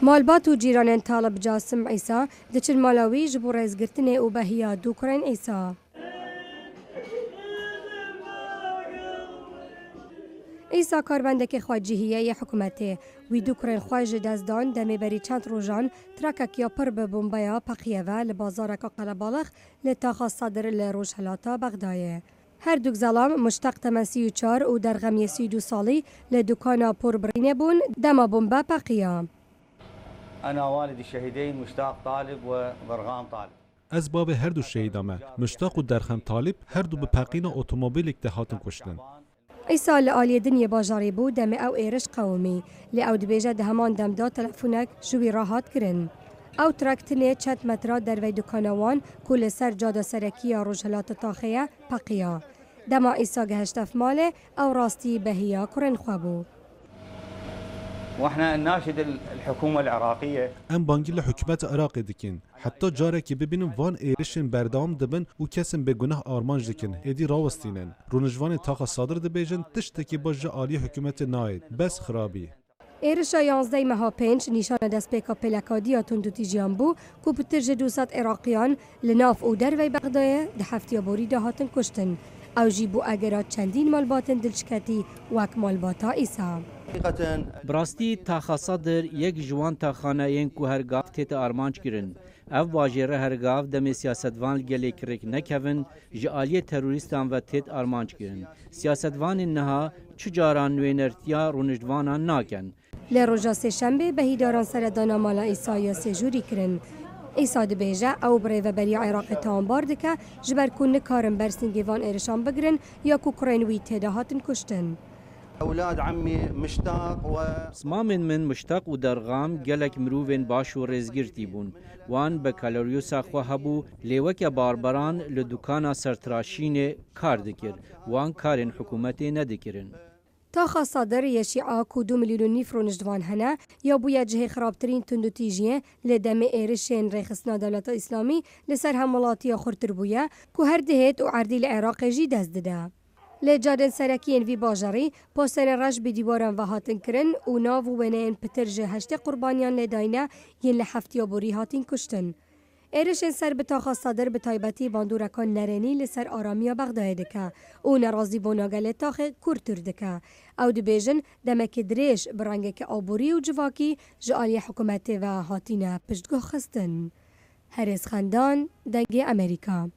مالبات و جیران طالب جاسم عیسا دچن مالاوی جبو رزگرتنه و بهیا دوکرین عیسا. عیسا کاربندک خواجهیه حکومته وی دوکرین خواج دزدان دمی بری چند روزان ترککیا پر به بومبایا پقیه و لبازارک قلبالخ لتاخا صدر لروش هلاتا بغدایه. هر دوک زلام مشتق تمسی و چار و در غمی 32 سالی لدوکانا پر برینه بون دما بومبا پقیه. أنا والد الشهيدين مشتاق طالب وضرغام طالب. از باب هر دو شهیدامه مشتاق و درخم طالب هر دو به پقین اتومبیل هاتن کشتن. عیسا لآلی دنیا باجاری بود دم او ایرش قومی لی او دبیجه ده همان دم دا تلفونک جوی راحت کرن. او ترکتنه چند مترا در وی دکانوان کل سر جادا سرکی روجهلات تاخیه پقیا. دما عیسا گهشتف ماله او راستی بهیا کرن خوابو. واحنا نناشد الحكومه العراقيه ام بانگی حکومت عراق دکن حتی جاره که ببینم وان ایرشن بردام دبن و کسم به گناه آرمانج دکن ادی راوستینن رونجوان تاقا صادر دبیجن تشتکی باج عالی حکومت ناید بس خرابی ایرش 11 ماه 5 نشان دست پیکا پلکادیا تندوتی جیان بو کو پترج 200 عراقیان لناف او در وی بغدای ده هفتیابوری ده هاتن کشتن او جیبو اگرات چندین مالباتن دلشکتی وک مالباتا عیسا. براستی تاخا صدر یک جوان تاخانه این کو هرگاف تیت آرمانج کرن. او واجره هرگاف دم سیاستوان گلی کرک نکوین جالی تروریستان و تیت آرمانج کرن. سیاستوان نها چجاران نوینرتیا رونجوانان ناکن. لروجا سه شنبه بهیداران سردانا مالا عیسا سجوری کرن. عیسا دبیجه او بری و بری عراق تانبار دکه جبر کن نکارن برسنگیوان ایرشان بگرن یا کو کرینوی تداهاتن کشتن. اولاد عمي مشتاق سمامن من مشتاق و درغام گلک مروین باش و رزگرتی بون وان به کالریوسا خو هبو لیوک باربران لدکانا سرتراشین کار دکر وان کارن حکومت ندکرن. تا صادر یشیعا کو 2 میلیون نیفرون جوان هنه یا بویا جه خرابترین تندوتیجیه لدم ایرشین رخصنا دولت اسلامی لسر همولاتی خورتر بویا کو هر دهت و عردی العراق جی دست دده. لجادن سرکین وی باجری پاسر رش به دیوارن و هاتن کرن و ناو و ونین پترج هشت قربانیان لداینه ین لحفتیابوری هاتین کشتن. ایرشن سر به تاخا صادر به تایبتی باندورکان نرینی لسر آرامیا بغداد دکه او نرازی بوناگل تاخ کورتر دکه او دبیجن دمک دریش برانگه که آبوری و جواکی جالی حکومت و هاتینه پشتگاه خستن. هرز خندان دنگ امریکا